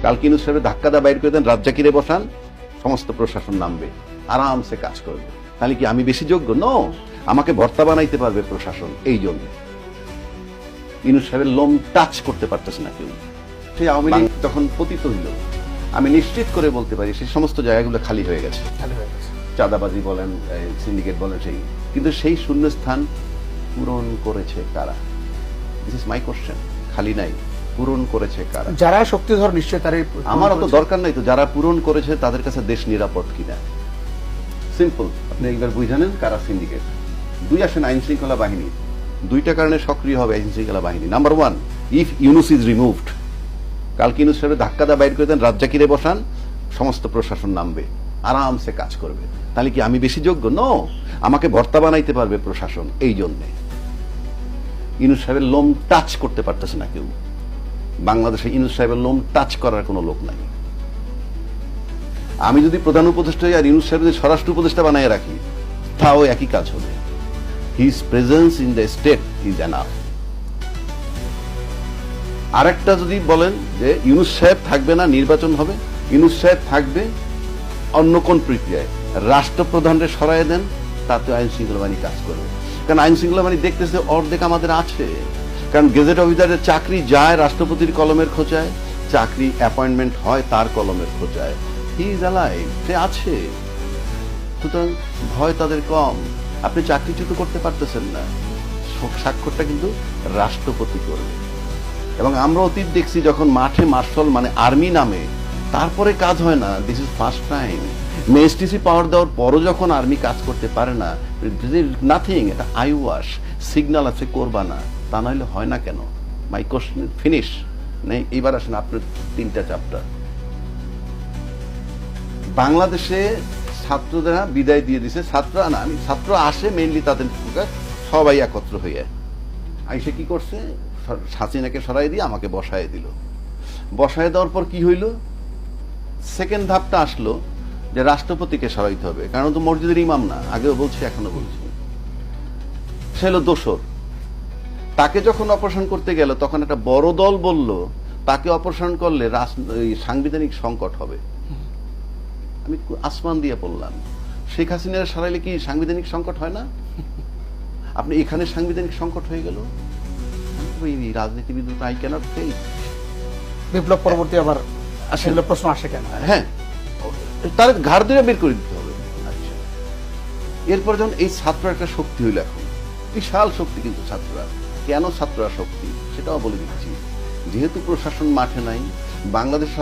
কালকে ইউনূস সাহেবের ধাক্কা দা বাইর করে দেন, রাজ্জাকিরে বসান, সমস্ত প্রশাসন নামবে, আরামসে কাজ করবে। তাহলে কি আমি বেশি যোগ্য? নো, আমাকে ভর্তা বানাইতে পারবে প্রশাসন। এই জন্য ইউনূস সাহেবের লোম টাচ করতে পারতেছে না কেউ। সেই আওয়ামী লীগ যখন পতিত হইল, আমি নিশ্চিত করে বলতে পারি সেই সমস্ত জায়গাগুলো খালি হয়ে গেছে। চাঁদাবাজি বলেন, সিন্ডিকেট বলেন, কিন্তু সেই শূন্যস্থান পূরণ করেছে কারা? This is my question. খালি নাই, পূরণ করেছে কারা? যারা শক্তিধর নিশ্চয় তার। আমার অত দরকার নাই তো, যারা পূরণ করেছে তাদের কাছে দেশ নিরাপদ কিনা। সিম্পল, আপনি একবার বুঝানেন কারা সিন্ডিকেট। দুই আসেন আইন শৃঙ্খলা বাহিনী, দুইটা কারণে সক্রিয় হবে আইন শৃঙ্খলা বাহিনী। Number one, if Yunus is removed, কালকে ইউনূস সাহেবের ধাক্কা দা বাইর করে দেন, রাজ্জাকিরে বসান, সমস্ত প্রশাসন নামবে, আরামসে কাজ করবে। তাহলে কি আমি বেশি যোগ্য? নো, আমাকে ভর্তা বানাইতে পারবে প্রশাসন। এই জন্যে ইউনূস সাহেবের লোম টাচ করতে পারতেছে না কেউ। বাংলাদেশে ইউনূস সাহেবের লোম টাচ করার কোনো লোক নাই। আমি যদি প্রধান উপদেষ্টা আর ইউনূস সাহেব যদি স্বরাষ্ট্র উপদেষ্টা বানায় রাখি, তাও একই কাজ হবে। His presence in the state is enough. আরেকটা যদি বলেন যে ইউনূস সাহেব থাকবে না, নির্বাচন হবে, ইউনূস সাহেব থাকবে অন্য কোন প্রক্রিয়ায়, রাষ্ট্রপ্রধানরে সরাই দেন, তাতে আইন শৃঙ্খলা বাহিনী কাজ করবে। কারণ আইন শৃঙ্খলা বাহিনী দেখতেছে অর্ধেক আমাদের আছে। কারণ গেজেট অফিসারের চাকরি যায় রাষ্ট্রপতির কলমের খোঁচায়, চাকরি অ্যাপয়েন্টমেন্ট হয় তার কলমের খোঁচায়। হি ইজ অ্যালাইভ, সে আছে। সুতরাং ভয় তাদের কম। আপনি চাকরিচ্যুত করতে পারতেছেন না, স্বাক্ষরটা কিন্তু রাষ্ট্রপতি করবে। এবং আমরা অতীত দেখছি যখন মাঠে মার্শাল মানে আর্মি নামে, তারপরে কাজ হয় না। This is first time. STC power দেওয়ার পরও যখন আর্মি কাজ করতে পারে না, নাথিং, এটা আই ওয়াশ, সিগন্যাল আছে, করবা না, তা নাহলে হয় না কেন? মাই কোশ্চেন ফিনিশ নেই। এইবার আসেন আপনার তিনটা চ্যাপ্টার। বাংলাদেশে ছাত্ররা বিদায় দিয়ে দিছে, ছাত্ররা না, আমি ছাত্র আসে মেইনলি তাদের সবাই একত্র হইয়া আইসে কি করছে, হাসিনাকে সরাই দিয়ে আমাকে বসায় দিল। বসায় দেওয়ার পর কি হইল, সেকেন্ড ধাপটা আসলো যে রাষ্ট্রপতিকে সরাইতে হবে, কারণ তো মসজিদের ইমাম না, আগেও বলছি এখনো বলছি। সে হলো দোসর। তাকে যখন অপারেশন করতে গেল, তখন একটা বড় দল বলল তাকে অপারেশন করলে সাংবিধানিক সংকট হবে। আমি আসমান দিয়ে বললাম, শেখ হাসিনার সরাইলে কি সাংবিধানিক সংকট হয় না? আপনি এখানে সাংবিধানিক সংকট হয়ে গেল। রাজনীতিবিদ আই ক্যানট ফেল। বিপ্লব পরবর্তী আবার আসলে প্রশ্ন আসে কেন? হ্যাঁ, তার ঘাড় ধরে বের করে দিতে হবে। আচ্ছা, এরপর যখন এই ছাত্র একটা শক্তি হইল, এখন বিশাল শক্তি, কিন্তু ছাত্ররা কেন ছাত্ররা শক্তি সেটাও বলে দিচ্ছি। যেহেতু প্রশাসন মাঠে নাই, বাংলাদেশ